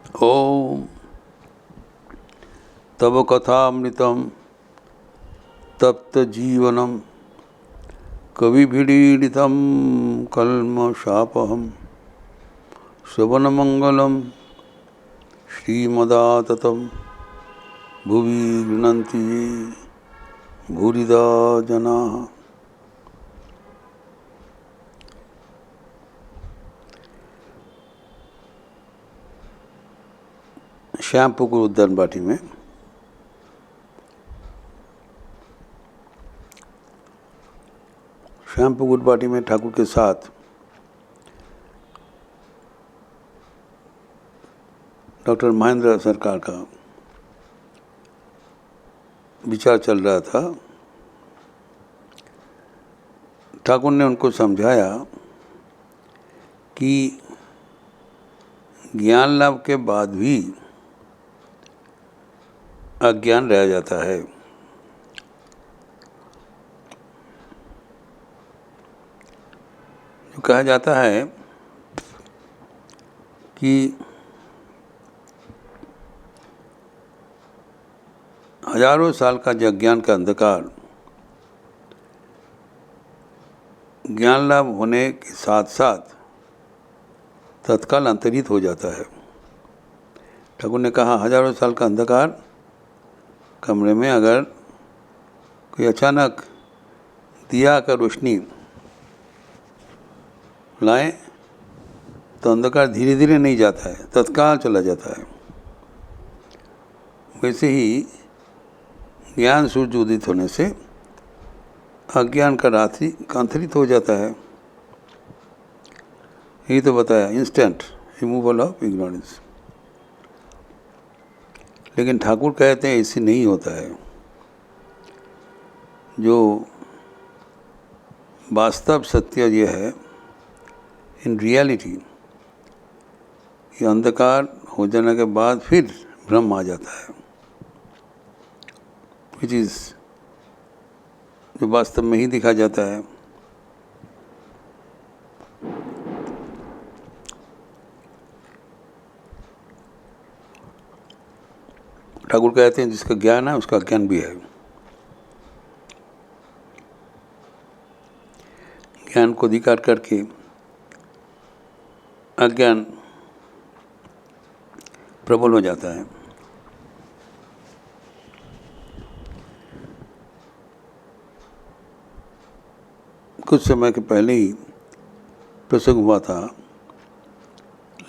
ओम तव कथामृतम तप्त जीवनम कविभिडीडितं कल्मषापहं श्रवणमंगलम श्रीमदाततं भुवि गृह्णन्ति ये भूरिदा जनाः। श्यामपुकुर उद्यान बाटी में श्यामपुकुर बाटी में ठाकुर के साथ डॉक्टर महेंद्र सरकार का विचार चल रहा था। ठाकुर ने उनको समझाया कि ज्ञान लाभ के बाद भी अज्ञान रह जाता है। जो कहा जाता है कि हजारों साल का जो अज्ञान का अंधकार ज्ञान लाभ होने के साथ साथ तत्काल अंतरित हो जाता है। ठाकुर ने कहा हजारों साल का अंधकार कमरे में अगर कोई अचानक दिया का रोशनी लाए तो अंधकार धीरे धीरे नहीं जाता है, तत्काल चला जाता है। वैसे ही ज्ञान सूर्य उदित होने से अज्ञान का रात्रि अंतरित हो जाता है। यही तो बताया, इंस्टेंट रिमूवल ऑफ इग्नोरेंस। लेकिन ठाकुर कहते हैं ऐसे नहीं होता है। जो वास्तव सत्य ये है, इन रियलिटी ये अंधकार हो जाने के बाद फिर ब्रह्म आ जाता है, विच इज जो वास्तव में ही दिखा जाता है। ठाकुर कहते हैं जिसका ज्ञान है उसका ज्ञान भी है। ज्ञान को अधिकार करके अज्ञान प्रबल हो जाता है। कुछ समय के पहले ही प्रसंग हुआ था।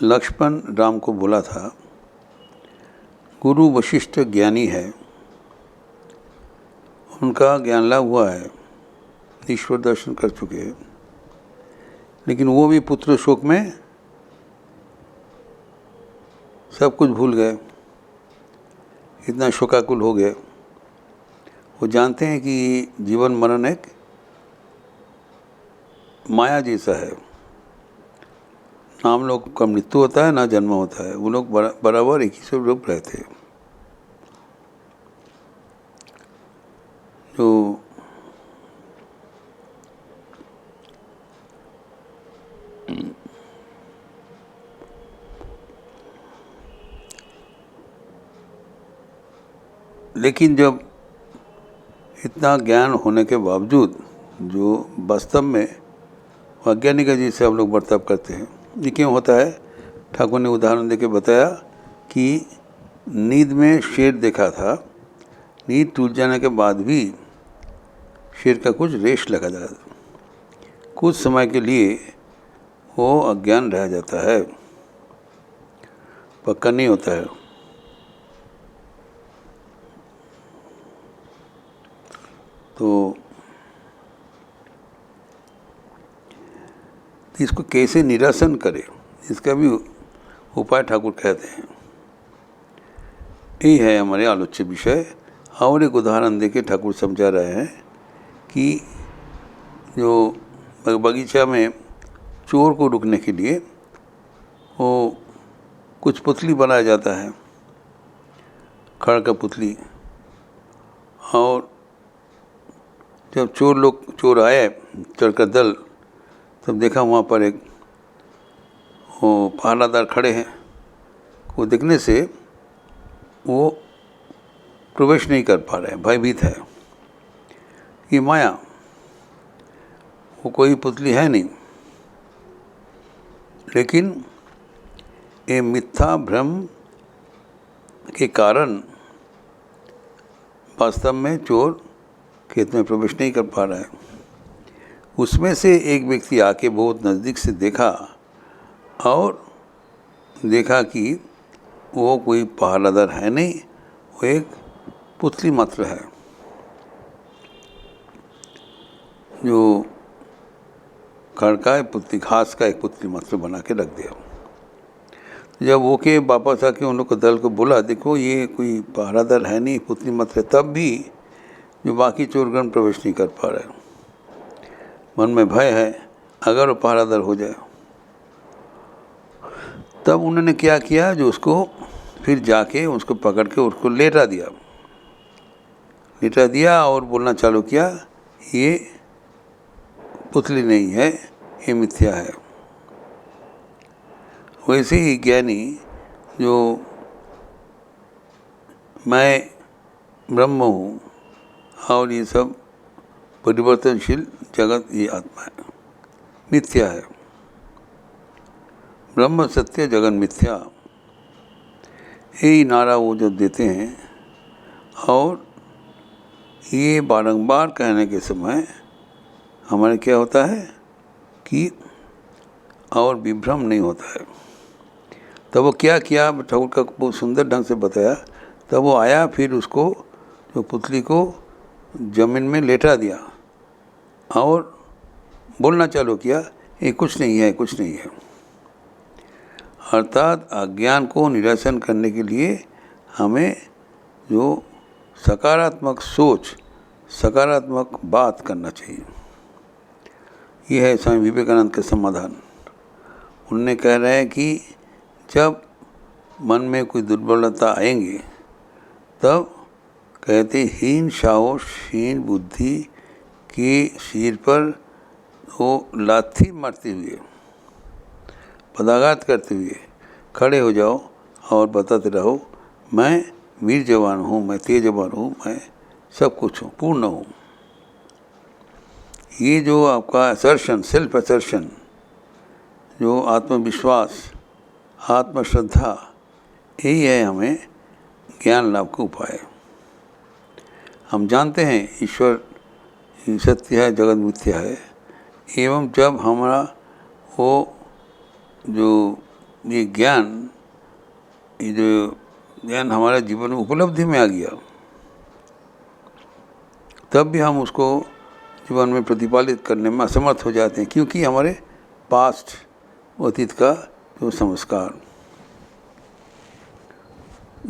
लक्ष्मण राम को बोला था, गुरु वशिष्ठ ज्ञानी है, उनका ज्ञान लाभ हुआ है, ईश्वर दर्शन कर चुके हैं, लेकिन वो भी पुत्र शोक में सब कुछ भूल गए, इतना शोकाकुल हो गए। वो जानते हैं कि जीवन मरण एक माया जैसा है, ना हम लोग का मृत्यु होता है ना जन्म होता है। वो लोग बराबर एक ही सब रूप रहते हैं। जो लेकिन जब इतना ज्ञान होने के बावजूद जो वास्तव में अज्ञानी का जैसे हम लोग बर्ताव करते हैं, ये क्यों होता है? ठाकुर ने उदाहरण देके बताया कि नींद में शेर देखा था, नींद टूट जाने के बाद भी शेर का कुछ रेश लगा जाता है, कुछ समय के लिए वो अज्ञान रह जाता है, पक्का नहीं होता है। तो इसको कैसे निरसन करें, इसका भी उपाय ठाकुर कहते हैं। यही है हमारे आलोच्य विषय। और एक उदाहरण देके ठाकुर समझा रहे हैं कि जो बगीचा में चोर को रुकने के लिए वो कुछ पुतली बनाया जाता है, खड़ का पुतली। और जब चोर आए चढ़कर दल, तब देखा वहाँ पर एक वो पहरादार खड़े हैं। को देखने से वो प्रवेश नहीं कर पा रहे हैं, भयभीत है। ये माया, वो कोई पुतली है नहीं, लेकिन ये मिथ्या भ्रम के कारण वास्तव में चोर खेत में प्रवेश नहीं कर पा रहा है। उसमें से एक व्यक्ति आके बहुत नज़दीक से देखा और देखा कि वो कोई पहरादार है नहीं, वो एक पुतली मात्र है जो खड़ का पुतली, घास का एक पुतली मात्र बना के रख दिया। जब वो के वापस आके उन लोग को दल को बोला, देखो ये कोई पहरादार है नहीं, पुतली मात्र है, तब भी जो बाकी चोरगण प्रवेश नहीं कर पा रहे। मन में भय है अगर वो पहरादार हो जाए। तब उन्होंने क्या किया, जो उसको फिर जाके उसको पकड़ के उसको लेटा दिया और बोलना चालू किया, ये पुतली नहीं है, ये मिथ्या है। वैसे ही ज्ञानी जो मैं ब्रह्म हूँ और ये सब परिवर्तनशील जगत ये आत्मा है, मिथ्या है। ब्रह्म सत्य जगत मिथ्या, यही नारा वो जो देते हैं। और ये बारंबार कहने के समय हमारे क्या होता है कि और विभ्रम नहीं होता है। तब वो क्या किया, ठाकुर का बहुत सुंदर ढंग से बताया। तब वो आया, फिर उसको जो पुतली को जमीन में लेटा दिया और बोलना चालू किया, ये कुछ नहीं है, कुछ नहीं है। अर्थात अज्ञान को निरसन करने के लिए हमें जो सकारात्मक सोच, सकारात्मक बात करना चाहिए। ये है स्वामी विवेकानंद का समाधान। उनने कह रहे हैं कि जब मन में कोई दुर्बलता आएंगे तब कहते हीन साहस, हीन बुद्धि के सिर पर वो लाठी मारते हुए, पदाघात करते हुए खड़े हो जाओ और बताते रहो, मैं वीर जवान हूँ, मैं तेजवान हूँ, मैं सब कुछ हूँ, पूर्ण हूँ। ये जो आपका असर्शन, सेल्फ असर्शन, जो आत्मविश्वास, आत्मश्रद्धा, यही है हमें ज्ञान लाभ का उपाय। हम जानते हैं ईश्वर सत्य है, जगत मिथ्या है, एवं जब हमारा वो जो ये ज्ञान, ये जो ज्ञान हमारे जीवन में उपलब्धि में आ गया, तब भी हम उसको जीवन में प्रतिपालित करने में असमर्थ हो जाते हैं, क्योंकि हमारे पास्ट, अतीत का जो संस्कार,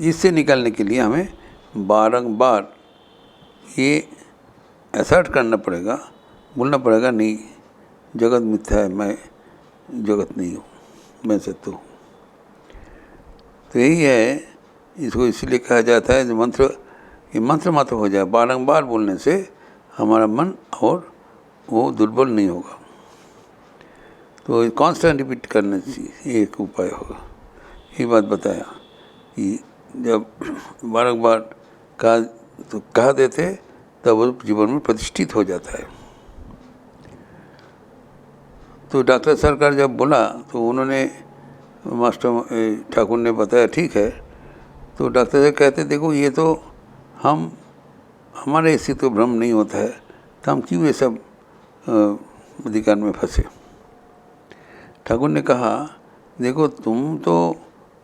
इससे निकलने के लिए हमें बारंबार ये असर्ट करना पड़ेगा, बोलना पड़ेगा, नहीं जगत मिथ्या है, मैं जगत नहीं हूँ, मैं सत्य हूँ। तो यही है, इसको इसलिए कहा जाता है जो मंत्र, ये मंत्र मात्र हो जाए। बारंबार बोलने से हमारा मन और वो दुर्बल नहीं होगा। तो कांस्टेंट रिपीट करने से एक उपाय होगा। ये बात बताया कि जब बारंबार कहा देते तब वो जीवन में प्रतिष्ठित हो जाता है। तो डॉक्टर सरकार जब बोला तो उन्होंने, मास्टर ठाकुर ने बताया ठीक है। तो डॉक्टर साहब कहते देखो ये तो हमारे इससे तो भ्रम नहीं होता है, तो हम क्यों ये सब अधिकार में फंसे। ठाकुर ने कहा देखो तुम तो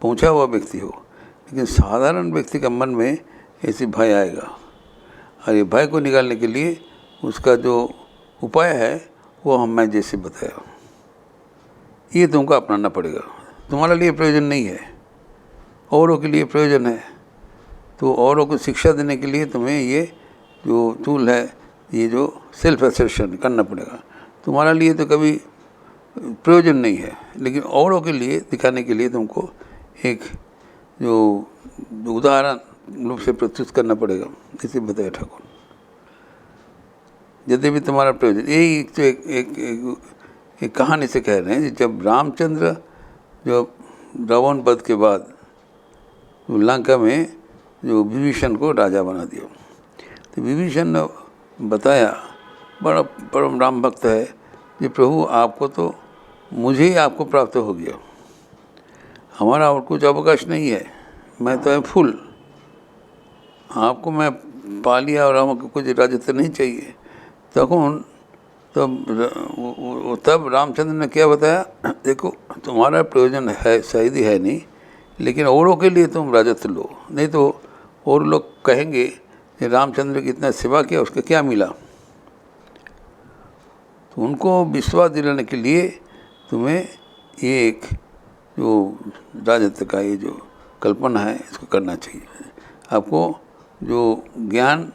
पहुंचा हुआ व्यक्ति हो, लेकिन साधारण व्यक्ति का मन में ऐसे भय आएगा, और ये भय को निकालने के लिए उसका जो उपाय है वो मैं जैसे बताया, ये तुमको अपनाना पड़ेगा। तुम्हारे लिए प्रयोजन नहीं है, औरों के लिए प्रयोजन है। तो औरों को शिक्षा देने के लिए तुम्हें ये जो टूल है, ये जो सेल्फ असर्शन करना पड़ेगा। तुम्हारे लिए तो कभी प्रयोजन नहीं है, लेकिन औरों के लिए दिखाने के लिए तुमको एक जो उदाहरण रूप से प्रस्तुत करना पड़ेगा, इसे बताया ठाकुर। यद्यपि तुम्हारा प्रयोजन, यही तो एक कहानी से कह रहे हैं। जब रामचंद्र, जब रावण वध के बाद लंका में जो विभीषण को राजा बना दिया। तो विभीषण ने बताया, बड़ा परम राम भक्त है, कि प्रभु आपको तो मुझे ही आपको प्राप्त हो गया, हमारा और कुछ अवकाश नहीं है, मैं तो है फुल, आपको मैं पा लिया और हमको कुछ राजत्व नहीं चाहिए। तब रामचंद्र ने क्या बताया, देखो तुम्हारा प्रयोजन है शायद ही है नहीं, लेकिन औरों के लिए तुम राजत्व लो, नहीं तो और लोग कहेंगे कि रामचंद्र की इतना सेवा किया, उसका क्या मिला। तो उनको विश्वास दिलाने के लिए तुम्हें ये एक जो राजत्व का ये जो कल्पना है इसको करना चाहिए। आपको जो ज्ञान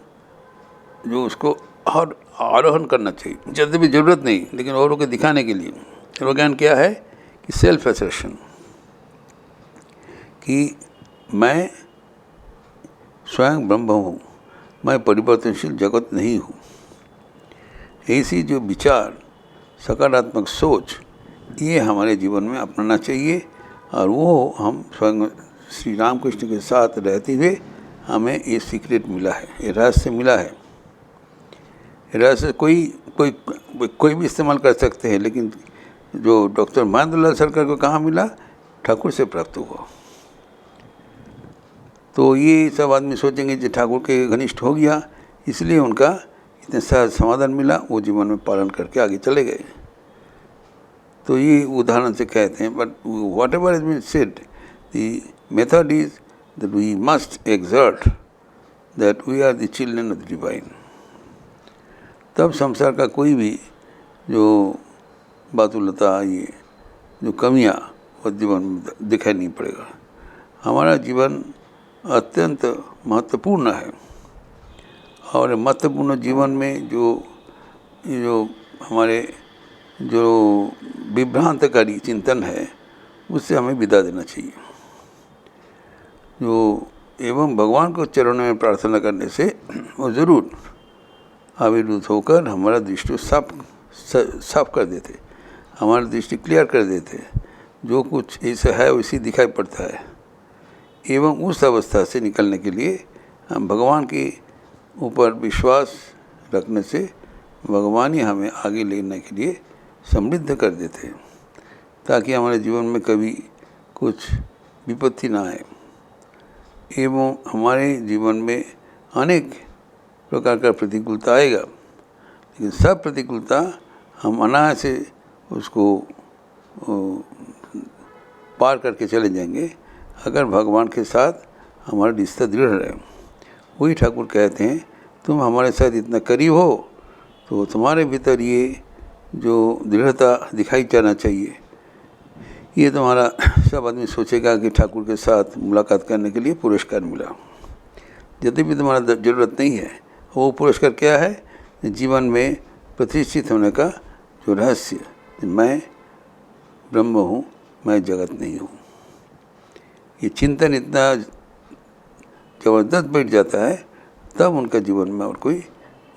जो उसको और आरोहण करना चाहिए, जल्दी भी ज़रूरत नहीं, लेकिन औरों को दिखाने के लिए। वो ज्ञान क्या है कि सेल्फ एसर्शन, कि मैं स्वयं ब्रह्म हूँ, मैं परिवर्तनशील जगत नहीं हूँ। ऐसी जो विचार, सकारात्मक सोच, ये हमारे जीवन में अपनाना चाहिए। और वो हम स्वयं श्री रामकृष्ण के साथ रहते हुए हमें ये सीक्रेट मिला है, ये रहस्य मिला है। रहस्य कोई भी इस्तेमाल कर सकते हैं, लेकिन जो डॉक्टर महेंद्रलाल सरकार को कहाँ मिला, ठाकुर से प्राप्त हुआ। तो ये सब आदमी सोचेंगे कि ठाकुर के घनिष्ठ हो गया, इसलिए उनका इतने सहज समाधान मिला, वो जीवन में पालन करके आगे चले गए। तो ये उदाहरण से कहते हैं, but whatever is been said, the method is that we must exert that we are the children of the divine. तब संसार का कोई भी जो बातुलता, ये जो कमियाँ, वो जीवन में दिखाई नहीं पड़ेगा। हमारा जीवन अत्यंत महत्वपूर्ण है, और महत्वपूर्ण जीवन में जो हमारे जो विभ्रांतकारी चिंतन है, उससे हमें विदा देना चाहिए। एवं भगवान को चरणों में प्रार्थना करने से वो ज़रूर आविर्भूत होकर हमारा दृष्टि साफ कर देते, हमारी दृष्टि क्लियर कर देते, जो कुछ ऐसा है वैसे दिखाई पड़ता है। एवं उस अवस्था से निकलने के लिए हम भगवान के ऊपर विश्वास रखने से भगवान ही हमें आगे लेने के लिए समृद्ध कर देते हैं, ताकि हमारे जीवन में कभी कुछ विपत्ति ना आए। एवं हमारे जीवन में अनेक प्रकार का प्रतिकूलता आएगा, लेकिन सब प्रतिकूलता हम अनायास से उसको पार करके चले जाएंगे, अगर भगवान के साथ हमारा रिश्ता दृढ़ रहे। वही ठाकुर कहते हैं, तुम हमारे साथ इतना करीब हो तो तुम्हारे भीतर ये जो दृढ़ता दिखाई जाना चाहिए। ये तुम्हारा सब आदमी सोचेगा कि ठाकुर के साथ मुलाकात करने के लिए पुरस्कार मिला। यद्यपि तुम्हारा ज़रूरत नहीं है, वो पुरस्कार क्या है, जीवन में प्रतिष्ठित होने का जो रहस्य, मैं ब्रह्म हूँ, मैं जगत नहीं हूँ। ये चिंतन इतना ज़बरदस्त बैठ जाता है, तब उनका जीवन में और कोई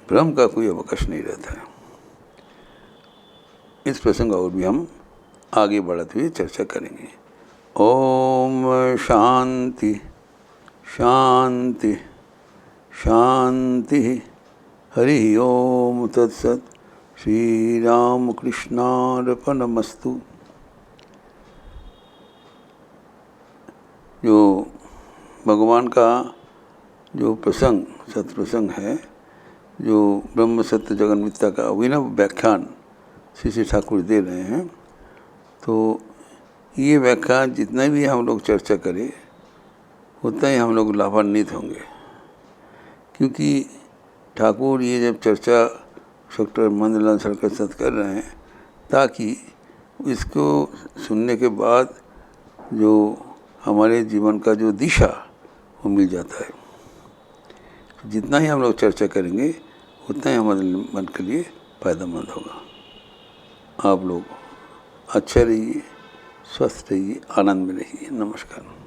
भ्रम का कोई अवकाश नहीं रहता है। इस प्रसंग और भी हम आगे बढ़ते हुए चर्चा करेंगे। ओम शांति शांति शांति। हरि ओम तत्सत। श्री राम कृष्णार्पणमस्तु। जो भगवान का जो प्रसंग, सत्प्रसंग है, जो ब्रह्म सत्य जगन मिथ्या का अभिनव व्याख्यान श्री श्री ठाकुर दे रहे हैं, तो ये व्याख्यान जितना भी हम लोग चर्चा करें उतना ही हम लोग लाभान्वित होंगे, क्योंकि ठाकुर ये जब चर्चा डॉक्टर महेंद्रलाल सरकार के साथ कर रहे हैं, ताकि इसको सुनने के बाद जो हमारे जीवन का जो दिशा वो मिल जाता है। जितना ही हम लोग चर्चा करेंगे उतना ही हमारे मन के लिए फ़ायदेमंद होगा। आप लोग अच्छे रहिए, स्वस्थ रहिए, आनंद में रहिए। नमस्कार।